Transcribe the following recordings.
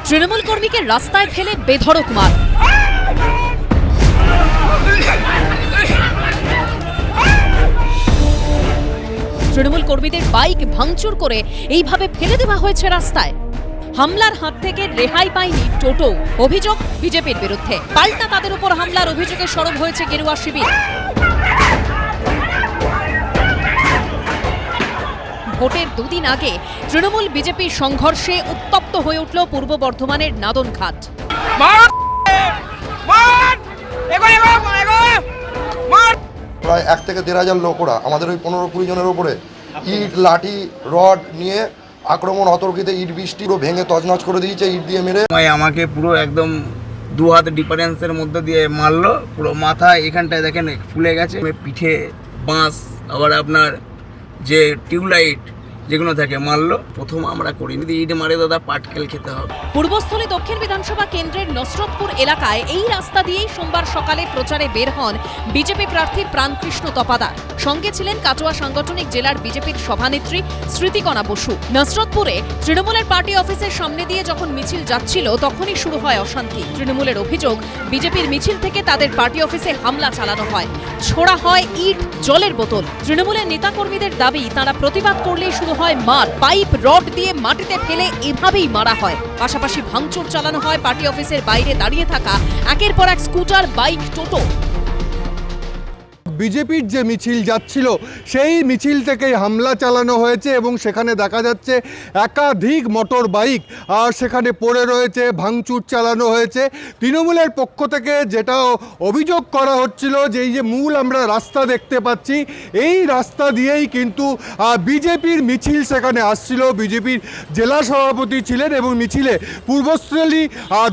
তৃণমূল কর্মীকে রাস্তায় ফেলে বেধড়ক মার। তৃণমূল কর্মীদের বাইক ভাঙচুর করে এইভাবে ফেলে দেওয়া হয়েছে রাস্তায়। হামলার হাত থেকে রেহাই পায়নি টোটো। অভিযোগ বিজেপির বিরুদ্ধে, পাল্টা তাদের উপর হামলার অভিযোগে সরব হয়েছে গেরুয়া শিবির। ভোটের দুদিন আগে তৃণমূল বিজেপির সংঘর্ষে উত্তপ্ত হয়ে উঠল পূর্ব বর্ধমানের নাদনঘাট। প্রায় 1 থেকে 1,500 লোকরা আমাদের ওই 15-20 জনের উপরে ইট লাঠি রড নিয়ে আক্রমণ অতর্কিতে ইট বৃষ্টি পুরো ভেঙে তছনছ করে দিয়েছে, ইট দিয়ে মেরে। আমাকে পুরো একদম 2 হাত ডিফারেন্সের মধ্যে দিয়ে মারলো, পুরো মাথা এখানটায় দেখেন ফুলে গেছে, পিঠে বাঁশ, আবার আপনার যে টিউবলাইট যেগুলো থাকে মারলো। প্রথম আমরা করিনি, ইট মারে দাদা পাটকেল খেতে হবে। পূর্বস্থলী দক্ষিণ বিধানসভা কেন্দ্রের নসরতপুর এলাকায় এই রাস্তা দিয়েই সোমবার সকালে প্রচারে বের হন বিজেপি প্রার্থী প্রাণকৃষ্ণ তপাদার। সঙ্গে ছিলেন কাটোয়া সাংগঠনিক জেলার বিজেপির সভানেত্রী স্মৃতিকণা বসু। নসরতপুরে তৃণমূলের পার্টি অফিসের সামনে দিয়ে যখন মিছিল যাচ্ছিল তখনই শুরু হয় অশান্তি। তৃণমূলের অভিযোগ, বিজেপির মিছিল থেকে তাদের পার্টি অফিসে হামলা চালানো হয়, ছোড়া হয় ইট, জলের বোতল। তৃণমূলের নেতাকর্মীদের দাবি, তারা প্রতিবাদ করলেই শুরু হয় মার। পাইপ রড দিয়ে মাটিতে ফেলে এভাবেই মারা হয়। পাশাপাশি ভাঙচুর চালানো হয় পার্টি অফিসের বাইরে দাঁড়িয়ে থাকা একের পর এক স্কুটার, বাইক, টোটো। বিজেপির যে মিছিল যাচ্ছিল সেই মিছিল থেকেই হামলা চালানো হয়েছে এবং সেখানে দেখা যাচ্ছে একাধিক মোটর বাইক আর সেখানে পড়ে রয়েছে, ভাঙচুর চালানো হয়েছে। তৃণমূলের পক্ষ থেকে যেটা অভিযোগ করা হচ্ছিল যে এই যে মূল আমরা রাস্তা দেখতে পাচ্ছি, এই রাস্তা দিয়েই কিন্তু বিজেপির মিছিল সেখানে আসছিল। বিজেপির জেলা সভাপতি ছিলেন এবং মিছিলে পূর্বস্থলী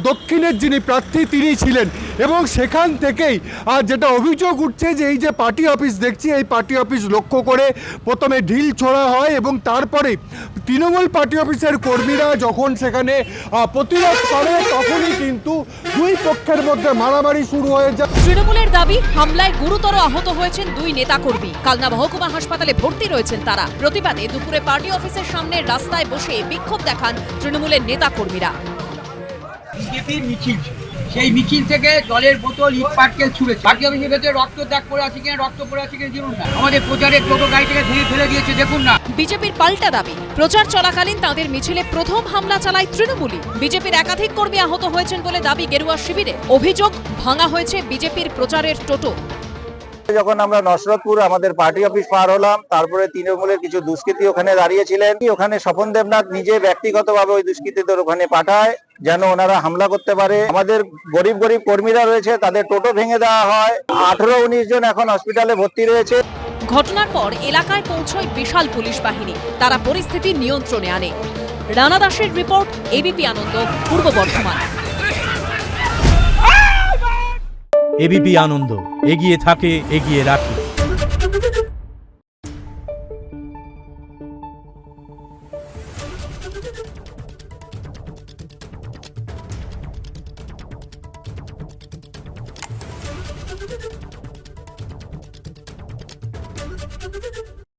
দক্ষিণের যিনি প্রার্থী তিনি ছিলেন এবং সেখান থেকেই যেটা অভিযোগ উঠছে যে এই যে পার্টি অফিস দেখছি, এই পার্টি অফিস লক্ষ্য করে প্রথমে ঢিল ছোড়া হয় এবং তারপরে তৃণমূল পার্টি অফিসের কর্মীরা যখন সেখানে প্রতিবাদ করে তখনই কিন্তু দুই পক্ষের মধ্যে মারামারি শুরু হয়ে যায়। তৃণমূলের দাবি, হামলায় গুরুতর আহত হয়েছেন 2 নেতাকর্মী। কালনা মহকুমা হাসপাতালে ভর্তি রয়েছেন তারা। প্রতিবাদে দুপুরে পার্টি অফিসের সামনে রাস্তায় বসে বিক্ষোভ দেখান তৃণমূলের নেতাকর্মীরা। বিজেপির মিছিল, সেই মিছিল থেকে জলের বোতল, ইট পাটকেল ছুঁড়েছে। পার্টি অফিসের ভেতরে রক্ত দাগ পড়ে আছে কিনা, রক্ত পড়ে আছে কিনা দেখুন না। আমাদের প্রচারের টোটো গাড়িটাকে ভেঙে ফেলে দিয়েছে, দেখুন না। বিজেপির পাল্টা দাবি, প্রচার চলাকালীন তাদের মিছিলে প্রথম হামলা চালায় তৃণমূলই। বিজেপির একাধিক কর্মী আহত হয়েছেন বলে দাবি গেরুয়া শিবিরে। অভিযোগ, ভাঙা হয়েছে বিজেপির প্রচারের টোটো। যখন আমরা নসরতপুর আমাদের পার্টি অফিস পার হলাম, তারপরে তৃণমূলের কিছু দুষ্কৃতী ওখানে দাঁড়িয়েছিলেন। ওখানে স্বপন দেবনাথ নিজে ব্যক্তিগতভাবে ওই দুষ্কৃতীদের ওখানে পাঠায় যেন ওনারা হামলা করতে পারে। আমাদের গরিব গরিব কর্মীরা রয়েছে, তাদের টোটো ভেঙে দেওয়া হয়। 18-19 জন এখন হসপিটালে ভর্তি রয়েছে। ঘটনার পর এলাকায় পৌঁছয় বিশাল পুলিশ বাহিনী। তারা পরিস্থিতি নিয়ন্ত্রণে আনে। রানা দাসের রিপোর্ট, এবিপি আনন্দ, পূর্ব বর্ধমান। এবিপি আনন্দ, এগিয়ে থাকে, এগিয়ে রাখে।